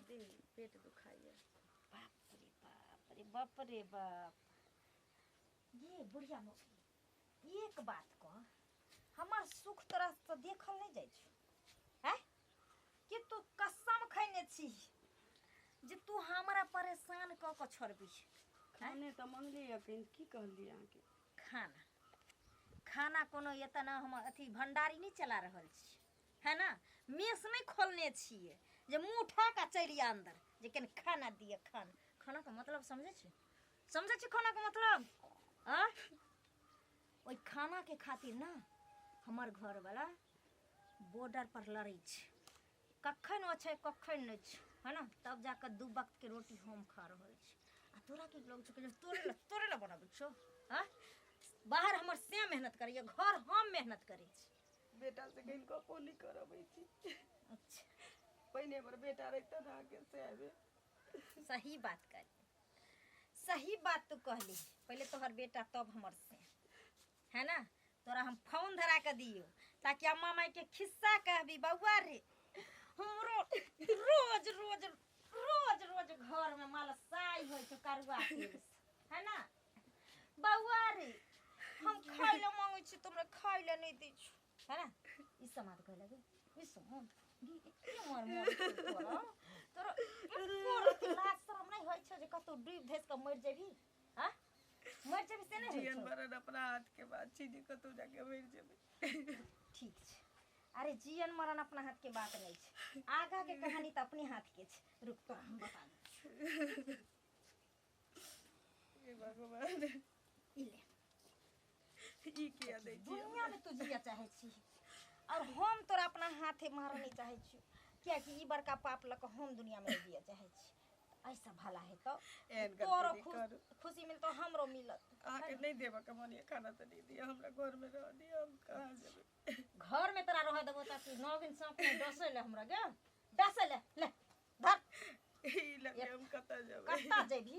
दिन पेट दुखाइए। बाप रे बाप रे बाप रे बाप। ये बुढ़िया मौसी एक बात कह, हमार सुख तरह से देखल नहीं जाइ छ हैं कि तू कसम खैने छी जे तू हमरा परेशान क के छोड़बी। खाने तो मंगली अखन की कहली आके खाना खाना कोनो एतना हम अथी भंडारी नहीं चला रहल छी है ना, मेस नहीं खोलने छिए जे मुंह उठा के चलिए अंदर जे कन खाना दिए। खाना खाना का मतलब समझे छी खाना का मतलब आ ओई खाना के खातिर ना हमार घर वाला बॉर्डर पर लड़ै छ, कखन अच्छे कखन नहीं छ है ना, तब जाकर 2 वक्त के रोटी हम खा रहल छी। आ तोरा की लोग छ तोरे ला बनाबै छो। हां बाहर हमर से मेहनत करिए, घर हम मेहनत करै छी। बेटा से कहीं गपो नहीं करबै छी। अच्छा पहिने पर बेटा रहता ना के से आबे। सही बात कर, सही बात तू कहली। पहले तोहर बेटा तब हमर से है ना, तोरा हम फोन धरा के दियो ताकि अम्मा माई के खिस्सा कहबी बउआ रे हमरो रोज रोज रोज रोज घर में मालसाई होय छ करुआ तेल है ना। बउआ रे हम खाइ ले मांगै छी तुमरे खाइ ले नहीं दै छ है ना। ई समाद कह लगे ई समाद मर तोरा तोरा लाज शरम नहीं होय छ जे कतौ डूब धस के मर जेबी। हां मर जेबी से नहीं जीवन भरन अपना हाथ के बात छी जे कतौ जाके मर जेबे। ठीक छ, अरे जीवन मरण अपना हाथ के बात नहीं छ, आगा के कहानी तो अपने हाथ के छ। रुक तोरा हम बता दे। हे भगवान ई ले ई किया दै छी दुनिया में तू जिया चाहे छी और हम तोरा अपना हाथे मार नहीं चाहे छी, क्या कि ई बड़का पाप लक हम दुनिया में जिया चाहे छी। ऐसा भला है तो तोरो खुशी मिलतो हमरो मिलत। आके नहीं देबा के मन खाना तो नहीं दिया, हमरा घर में रह दिया, हम कहां जेबे। घर में तोरा रह देबो त तू 9 दिन सांप में डसे ले हमरा गे डसे ले ले धर ई लगे हम कता जेबे। कत्ता जेबी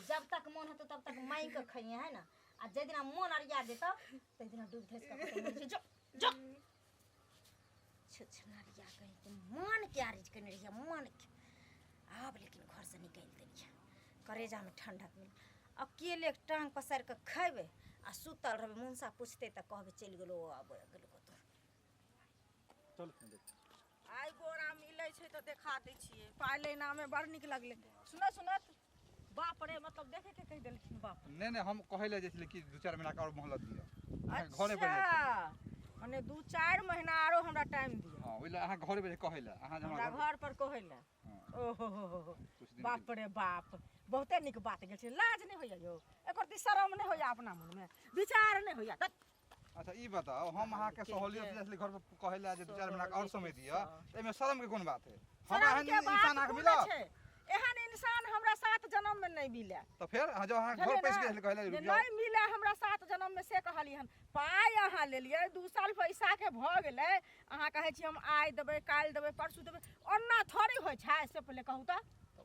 जब तक मन हतो तब तक माई के खइए है ना, आ जे दिन मन अरिया देतो ते दिन डूब धस के पते मर जो जो छछनरिया कहीं तो मन के आरिज करने रहिया मन के। अब लेकिन घर से निकल देलिए करेजा में ठंडक मिल। अकेले टांग पसार के खइबे आ सुतल रहबे, मुंसा पूछते त कहबे चल गेलो अब गेलो कतो। चल आई गोरा मिलै छै तो देखा दै छिए, पाइ लेना में बड़ निक लगले। सुनत सुनत बाप रे मतलब देखे के कह देलखिन बाप। नहीं हम कहले जे कि 2-4 महीना का और मोहलत दियो। घरे पे माने 2-4 महीना आरो हमरा टाइम दियो। हां ओइला अहाँ घरे पे कहैला अहाँ हमरा घर पर कहैला। ओहो बाप रे बाप बहुते निक बात गेल छै। लाज नहीं होइया यो, एकर ती शरम नहीं होइया अपना मन में, विचार नहीं होइया। अच्छा ई बताओ हम अहाँ के सहूलियत से घर पर कहैला जे 2-4 महीना और समय दियो, एमे शर्म के कोन बात है? हमरा एहन इंसान आके मिला एहन इंसान हमरा 7 जन्म में नहीं मिले। तो फिर जो अहाँ घर पैस के कहला नहीं मिले हमरा 7 जन्म में से कहलिहन। पाई अहाँ ले लिए 2 साल पैसा के भ गेले, अहाँ कहे छी हम आइ देबे काल देबे परसू देबे, ओन्ना थोड़ी होय छै। से पहले कहू त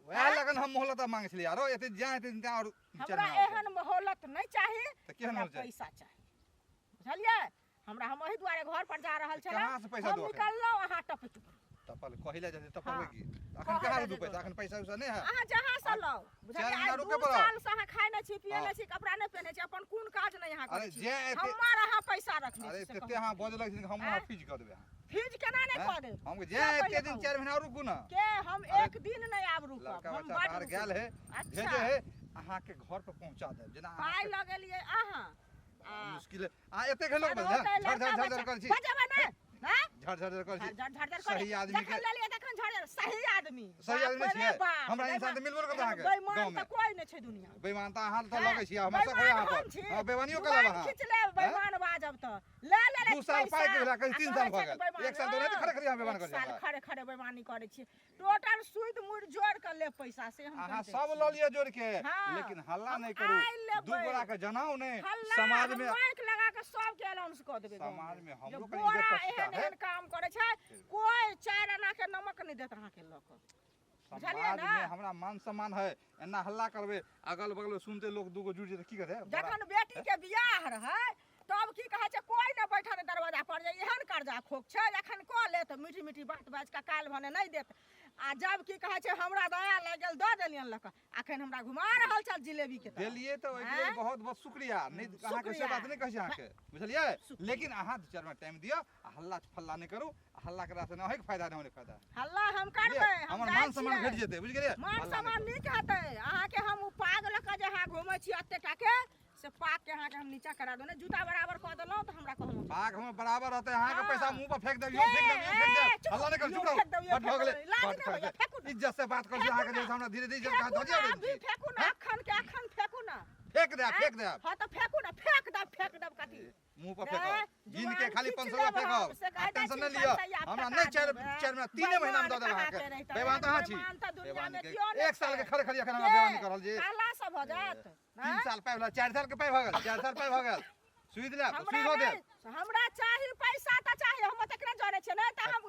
वह लगन हम मोहलत मांगे छली यारो एते जाए एते और हमरा एहन मोहलत नहीं चाहिए, हमरा पैसा चाहिए बुझलिए। हमरा हम ओही दुआरे घर पर जा रहल छला, हम निकललो अहाँ टपट टपल कहिला जे टपल की अखन कहां दू पैसा अखन पैसा उसा नहीं है। अहाँ जहां से लो बुझलिए 2 साल से अहाँ खाइ नहीं छी पिए नहीं छी कपड़ा नहीं पहने छी, अपन कोन काज नहीं अहाँ करै छी। हमर अहाँ पैसा रखने छी। अरे तते अहाँ बजल छी हम अहाँ फीज कर देबे। फीज केना नहीं क दे? हम जे एते दिन 4 महीना रुकू ना के हम एक दिन नहीं आब रुकब। हम बाहर गेल है भेजे है अहाँ के घर पे पहुंचा देब। जना पाई लगेलिए अहाँ मुश्किल है आ एते के लोग झड़ कर छी बजबे ना हां झड़ कर छी झड़ सही आदमी के ले लिए देखन झड़ सही आदमी छै। हमरा इंसान त मिलबो करत अहाँ के बेईमान त कोई नहीं छै दुनिया। बेईमान त अहाँ त लगै छी हम सब यहाँ पर हां बेईमानियो करब अहाँ खींच ले बेईमान बाजब त ले 2 साल पाई के भेला कहीं 3 साल भ गेल 1 साल तो नहीं खड़े खड़े हम बेईमान कर छी। साल खड़े खड़े बेईमानी करे छी टोटल सूद मुड़ जोड़ के ले पैसा से हम अहाँ सब ल लिया जोड़ के, लेकिन हल्ला नहीं करू। 2 गोरा के जनाओ नहीं समाज में माइक लगा के सब के अनाउंस क देबे। समाज में हमरो कहीं बोरा इज्जत एहन एहन काम करे छै, कोई 4 आना के नमक नहीं देत अहाँ के लोक। समाज में हमरा मान सम्मान है, एना हल्ला करबे अगल बगल सुनते लोग 2 गो जुड़ जेते की करे। जखन बेटी के बियाह रहे तब की कहै छै कोई न बैठल दरवाजा पर जे एहन कर्जा खोक छै एखन कऽ ले तऽ मीठी मीठी बात बाज के काल भने नहीं देत आ जब की कहै छै हमरा दया लाग गेल दऽ देलियन लक अखन हमरा घुमा रहल छल जिलेबी के तरह। देलिए तो ओके लेल बहुत बहुत शुक्रिया नहीं अहाँ के से बात नहीं कहै छी अहाँ के बुझलिए लेकिन अहाँ 2-4 मिनट टाइम दियो आ हल्ला फल्ला नहीं करू हल्ला करा से न होय के फायदा नहीं होने के फायदा हल्ला हम करबै हमर मान सम्मान घट जेतै बुझ गेलिए मान सम्मान नीक हेतै अहाँ के हम पागल के जे अहाँ घुमै छी एते टा के से पाक के अहाँ के हम नीचा करा दो ने जूता बराबर क देलौ त हमरा कहलौ पाग हम बराबर रहते अहाँ के पैसा मुंह पर फेंक देबियो फेंक देबियो हल्ला नहीं कर चुप रहो बट हो गेलै इज्जत से बात कर छी अहाँ के जे हमरा धीरे धीरे कहा धजिया अभी फेंकू ना अखन फेंकू ना फेंक दे हां त फेंकू ना फेंक दब कथी मुंह पर फेंको गिन के खाली 500 रुपया फेंको टेंशन नहीं लियो हमरा नहीं 4 महीना 3 महीना में दे देब अहाँ के बेईमान त अहाँ छी बेईमान के 1 साल के खड़े खड़ी अखन हमरा बेईमान करल जी काला सब हो जात 3 साल पाइ वाला 4 साल के पाइ भ गेल 4 साल पाइ भ गेल सुई दिला सुई हो दे हमरा चाही पैसा त चाही हम तकरा जाने छै नै त हम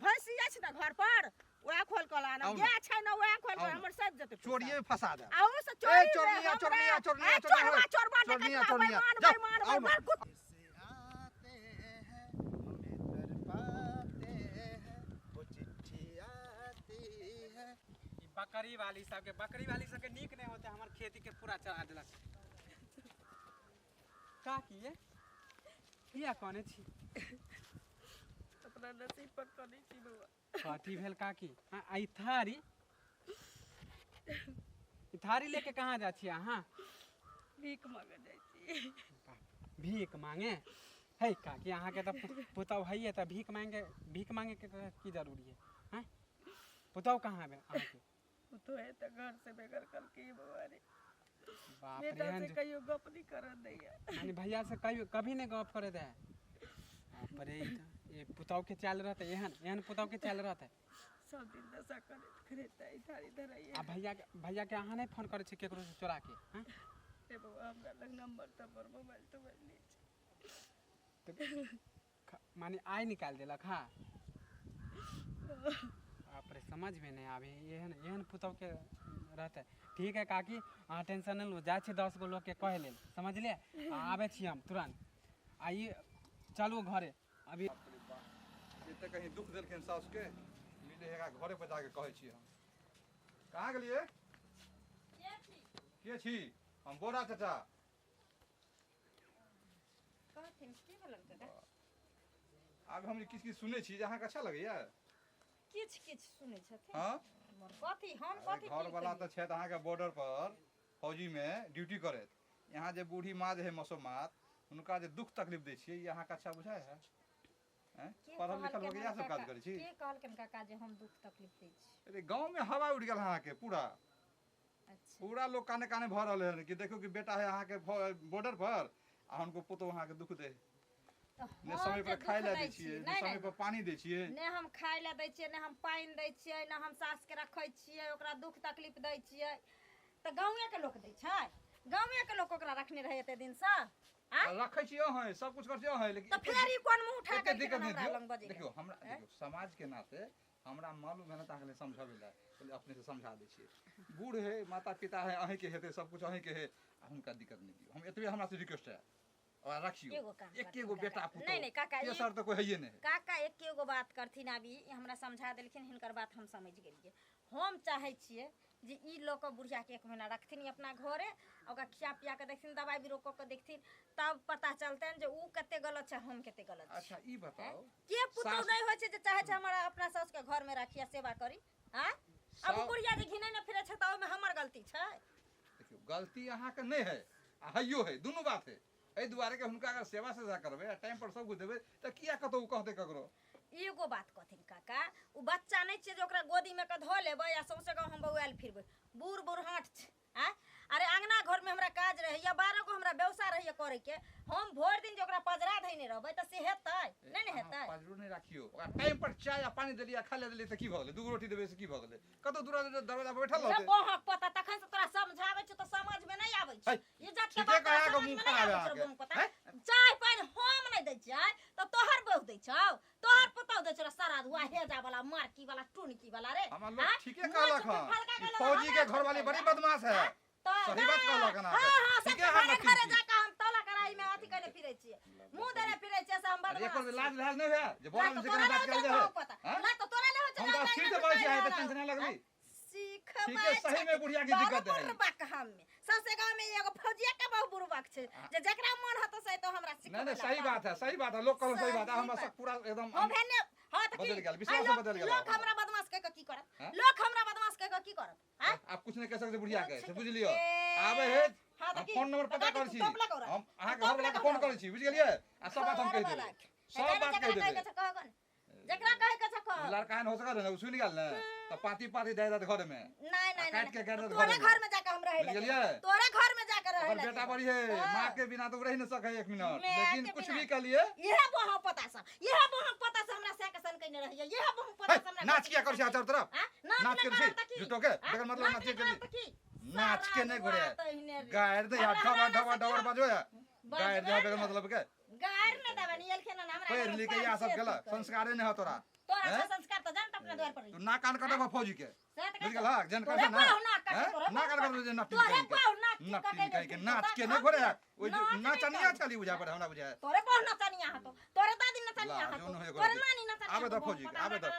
भैंसी अछि न घर पर ओए खोल के लाना गाय छै न ओए खोल के हमर सब जते चोरिये में फंसा दे आओ से चोरिया बकरी वाली सबके नीक नहीं होते हमार खेती के पूरा चढ़ा देलक का किए किया कोने छी अपना नसीब पर कनी छी बउआ पार्टी भेल का की हां आई थारी लेके कहां जा छी अहां भीख मांगे जाय छी भीख मांगे है का कि अहां के त पुतौ हइए त भीख मांगे के की जरूरी है हैं पुतौ कहां है अहां के तो है त घर से बेघर कल की बउआ रे बाप बेटा रे से कहियो गप नहीं करत दैया यानी भैया से कभी नहीं गप करे दे बाप रे ये पुतौ के चाल रहते एहन पुतौ के चाल रहते सब दिन दशा करे खरेता थारी धराइए आ भैया के अहाँ नहीं फोन करे छी केकरो से चोरा के हैं ए बउआ हमरा लग नंबर तबर मोबाइल तो नहीं छै तो माने आई निकाल देलक हां बाप रे समझ में नहीं आवे एहन पुतौ के रहते ठीक है काकी अहाँ टेंशन नहीं लो जा छी 10 गो लोग के कह लेल समझ ले आवे छी हम तुरंत आई चलू घरे अभी ये त कहीं दुख देलखिन साउस के मिले हेगा घरे पे जाके कहै छी हम कहां गेलिए के छी हम बोरा चाचा कहथिन की बोलन काका अब हम किछ सुनै छी जे अहाँ के अच्छा लगैया किछ सुनै छथिन हां मोर कथी हम कथी घर वाला त छै अहाँ के बॉर्डर पर फौजी में ड्यूटी करत यहाँ जे बूढ़ी माँ जे है मसोमात उनका जे दुख तकलीफ दै छियै ये अहाँ के अच्छा बुझाय है हैं पढ़ल लिखल लोग इएह सब काज करै छी के कहलकन काका जे हम दुख तकलीफ दै छी अरे गांव में हवा उड़ गेल अहाँ के पूरा अच्छा पूरा लोग काने काने भर रहले हैं कि देखो कि बेटा है अहाँ के बॉर्डर पर आ उनको पुतो अहाँ के दुख दे ने समय पर खाय ले दै छियै ने समय पर पानी दै छियै ने हम खाय ले दै छियै ने हम पानी दै छियै ने हम सास के रखै छियै ओकरा दुख तकलीफ दै छियै त गांवे के लोक दै छै गांवे के लोक ओकरा रखने रहे एते दिन से रखै छियै हैं सब कुछ करछियो हैं लेकिन त फिर ई कोन मुंह उठा के दिक्कत हमरा लंग बजे देखियो हमरा देखियो समाज के नाते हमरा मालूम है ना ताकले समझावे ला पहले अपने से समझा दै छियै बूढ़ है माता पिता है अहीं के हेते सब कुछ अहीं के है हुनका दिक्कत नहीं दियो हम एतबे हमरा से रिक्वेस्ट है और रखियो एकेगो बेटा पुतो नहीं काका तेसर तो कोई है नहीं काका एकेगो बात करथिन अभी हमरा समझा देलखिन हिनकर बात हम समझ गेलिए हम चाहे छियै जे ई लोग बुढ़िया के 1 महीना रखथिन अपना घरे ओकरा खिया पिया के देखथिन दवाई भी रोक के देखथिन तब पता चलतन जे ऊ कते गलत छै हम कते गलत छै अच्छा ई बताओ के पुतो नहीं होय छै जे चाहे छै हमरा अपना सास के घर में रखिया सेवा करी हां अब बुढ़िया जे घिनै न फिरे छै त ओय में हमर गलती छै देखियो गलती अहाँ के नहीं है आ हइयो है दोनों बात है ए दुआरे के हुनका अगर सेवा से करबे टाइम पर सब कुछ देबे त किया कतो कहते ककरो एगो बात कहथिन काका उ बच्चा नहीं छै जे ओकरा गोदी में के ध लेबै या सौसे गांव हम बौआल फिरबै बूढ़ बुढ़ाट छै आ अरे अंगना घर में हमरा काज रहे या 12 गो हमरा व्यवसाय रहे करे के हम भोर दिन जे ओकरा पजरा धइने रहबै त से हेतै नहीं ने हेतै पजरो नहीं राखियो ओकरा टाइम पर चाय आ पानी देलिया खा ले देलिया त की भ गेलै दूगो रोटी देबे से की भ गेलै कतो दूरा दरवाजा पर बैठल रहते जब ओह पता तखन से तोरा समझाबै छ त समझ में नहीं आबै छै इज्जत के ठीके बात कहा के समझ मुंह में नहीं खराब आबै है छै पता चाय पानी हम नहीं दै छियै त तोहर बहु दै छौ तोहर पता दै छ सारा धुआ हेजा वाला मारकी वाला टुनकी वाला रे हमर लोग ठीके कहलक हन फौजी के घर वाली बड़ी बदमाश है सही बात कहलक ना हां हां ठीके घरे जाके हम ताला कराई साड़ी में अथी करे फिरे छिए मुंह देने फिरे छिए से हम अरे बदमाश एको लाज लाज नहीं है जे बोला ना से तो केना बात तोरा कर दे नहीं पता है ना तो तोरा नहीं हो हम तो सीधे बोल छी है तो टेंशन नहीं लगली सीख ठीक है सही में बुढ़िया की दिक्कत है बुरबक हम में सबसे गांव में एगो फौजिया के बहु बुरबक छे जे जकरा मन हतो से तो हमरा सिख नहीं सही बात है लोग कहलो सही बात है हम सब पूरा एकदम हम भेने हां त बदल गेल विश्वास बदल गेल लोग हमरा बदमाश कह के की करत लोग हमरा बदमाश कह के की करत हां आप कुछ नहीं कह सकते बुढ़िया के से बुझ लियो आबे हे फोन नंबर पता कर छी हम अहाँ के घर वाला के फोन करै छी बुझ गेलिए आ सब बात हम कह देबै सब बात कह देबै जकरा कहे के छको लड़का न हो सका न सुन गेल न त पाती दे दे घर में नहीं काट के गाड़ दे तोरे घर में जाके हम रहे बुझ गेलिए तोरे घर में जाके रहे और बेटा बड़ी है मां के बिना तो रह न सके 1 मिनट लेकिन कुछ भी कर लिए यह बहु पता सा हमरा से के सन कइने रहिए यह बहु पता सा हमरा नाच किया कर छी चारों तरफ नाच कर छी झूठो के एकर मतलब नाच के नाच के नहीं घोड़े गायर दे ढवा ढवा बजो है गायर दे एकर मतलब के गायर न दबे नियल के ना हमरा पैर लिखे या सब गला संस्कारे नहीं हो तोरा तोरा अच्छा संस्कार तो जानत अपने द्वार पर तू ना कान कटबा फौजी के बुझ गेल हा जन कर तोरे ना पाउ ना काट ना कान कर जे नटी तोरे पाउ ना नटी के नाच के नहीं घोड़े ओइ नाचनिया चली बुझा पड़े हमरा बुझा तोरे पाउ नचनिया हतो तोरे दादी नचनिया हतो तोरे नानी नचनिया आबे त फौजी आबे त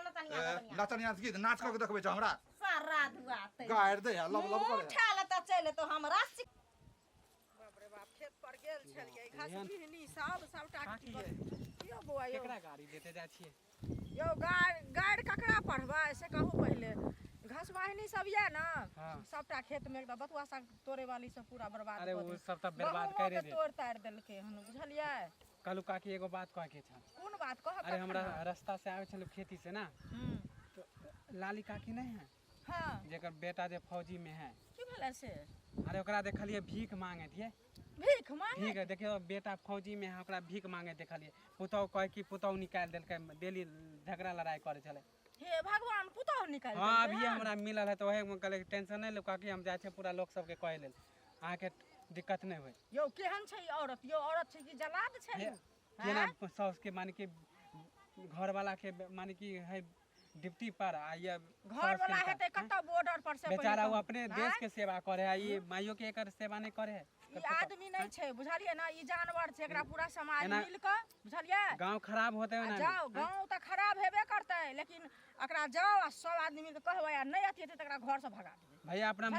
नचनिया की नाच क के देखबे छ हमरा सारा दुआ ते गायर दे लब लब करे उठा ले त चले तो हमरा बाप रे बाप खेत पर गेल छलिए घास बिहनी सबटा यो बौआ यो केकरा गाड़ी देते जा छिए यो गाड़ ककरा पढ़बा से कहू पहले घास वाहिनी सब ये ना सबटा खेत में एकदम बथुआ साग तोड़े वाली सब पूरा बर्बाद अरे कर वो दे सब तब बर्बाद करे दे तोड़ तार देलके हन बुझलिए कलू काकी एगो बात कह के छ कोन बात कह अरे हमरा रास्ता से आवे छलो खेती से ना तो लाली काकी नहीं है हां जेकर बेटा जे फौजी में है की भेला से अरे ओकरा देखलिए भीख मांगे थिए भीख मांगे ठीक है देखियो बेटा फौजी में है ओकरा भीख मांगे देखलिए पुतौ कह कि पुतौ निकाल देलकै डेली झगड़ा लड़ाई करे छले हे भगवान पुतौ निकाल हां अभी हमरा मिलल है तो ओहे में कहले टेंशन नहीं लो काकी हम जाय छै पूरा लोग सब के कह लेल आहा के दिक्कत नहीं होय यो केहन छै औरत यो औरत छै कि जलाद छै केना साउस के माने कि घर वाला के माने कि है ड्यूटी पर आ ये घर वाला हेते कत बॉर्डर पर से बेचारा वो अपने देश के सेवा करे है ये माइयो के एकर सेवा नहीं करे है ई आदमी नहीं छै बुझलिए ना ई जानवर छै एकरा पूरा समाज मिल के बुझलिए गांव खराब होते है ना जाओ गांव त खराब हेबे करते लेकिन एकरा जाओ आ सब आदमी मिल के कहबै आ नहीं अथी त एकरा घर से भगा देबै भैया अपना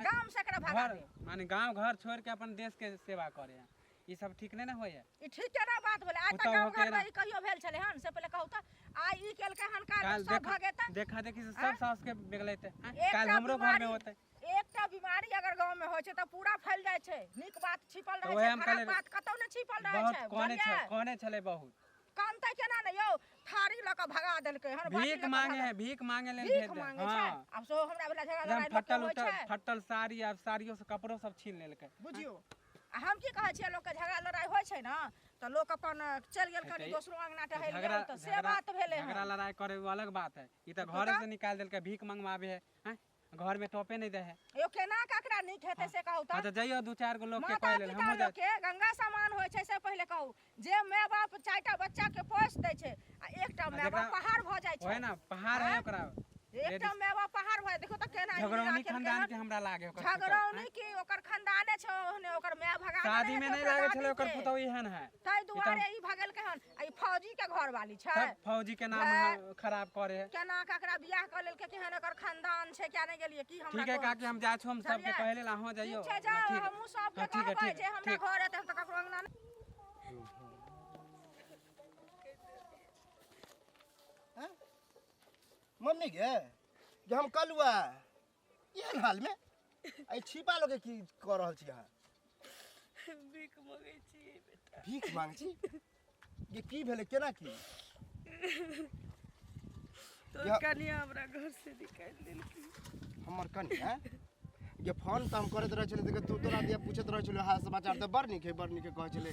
गांव से एकरा भगा दे माने गांव घर छोड़ के अपन देश के सेवा करे है ई सब ठीक नहीं ना होय है ई ठीक केना बात भेलै आज तक गांव घर में ई कहियो भेल छले हन से पहले कहू त आ ई केलकै हन काल सब भगेता देखा देखी से सब सास के बिगलैते काल हमरो घर में होते एकटा बीमारी अगर गांव में होय छै त पूरा फैल जाय छै नीक बात छिपल रहै छै खराब बात कतौ नै छिपल रहै छै बहुत कोने छले बहुत कानते केना नै यौ थारी ल के भगा देलकै हन भीख मांगे ले भीख मांगे छै अब सो हमरा वाला झगड़ा लड़ाई फटल फटल साड़ी आ साड़ियों से कपड़ो सब छीन लेलकै बुझियो आ हम की कहै छियै लोग के झगड़ा लड़ाई होय छै ना त लोग अपन चल गेल कनी दोसरो अंगना टहल गेल त से बात भेलै झगड़ा लड़ाई करे वो अलग बात है ई त घरे से निकाल देलकै भीख मंगवावे है घर में टोपे नहीं दे है यो केना ककरा नीक हेतै से कहू त अच्छा जइयो दू चार गो लोग के कह लेल हमहु जा के गंगा समान होय छै से पहले कहू जे माय बाप चारटा बच्चा के पोस दै छै आ एकटा माय बाप पहाड़ भ जाय छै होय ना पहाड़ है ओकरा एकटा माय बाप पहाड़ भ देखो त केना झगड़ौनी खानदान के हमरा लागे ओकर झगड़ौनी की ओकर खानदाने छ ओहने ओकर माय भगा शादी में नहीं लागे छले ओकर पुतौ एहन है तै दुआरे ई भगल के हन आ ई फौजी के घर वाली छै फौजी के नाम खराब करे है केना ककरा बियाह क लेल के केहन ओकर खानदान छै क्या नहीं गेलिए की हमरा ठीक है काकी हम जा छु हम सब के कहले ला हो जाइयो ठीक छै जा हमहु सब के कहबै जे हमरा घर एते त ककरो अंगना मम्मी गे जे हम कलुआ एहन हाल में आई छिपा लोगे की कर रहल छी अहाँ भीख मांगे छी बेटा भीख मांग छी ये की भेले केना की तो कनिया हमरा घर से निकाल देलकी हमर कनिया ये फोन त हम करत रह छले त तू तोरा दिया पूछत रह छले हाल समाचार त बड़ नीक कह छले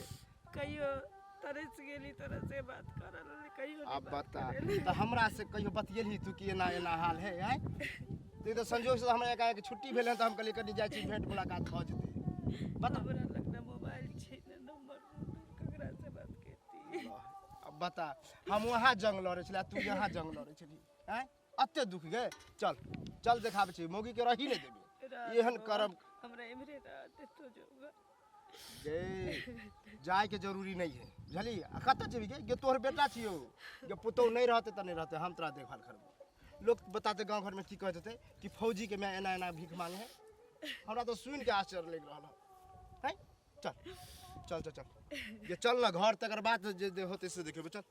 कहियो तरस गेली तरह से बात करल कहियो अब बता त हमरा से कहियो बतियली तू की एना एना हाल है हैं तू तो संजोग से हमरा एक छुट्टी भेल त हम कहली कनी जाय छी भेंट मुलाकात भ जते बता हमरा लग ना मोबाइल छै ना नंबर ककरा से बात करती अब बता हम वहां जंग लड़े छले तू यहां जंग लड़े छली हैं अत्ते दुख गे चल देखाबे छी मौगी के रही नहीं देबे एहन करम हमरा इमरे रात तो जोगा गे जाए के जरूरी नहीं है बुझली कत जेबी गे तोहर बेटा छियो गे पुतौ नहीं रहते त नहीं रहते हम तोरा देखभाल करबो लोग बताते गांव घर में की कहते थे कि फौजी के मैं एना एना भीख मांगे है हमरा तो सुन के आश्चर्य लग रहा है चल चल चल चल ये चल ना घर तक बात जे होते से देखेबो चल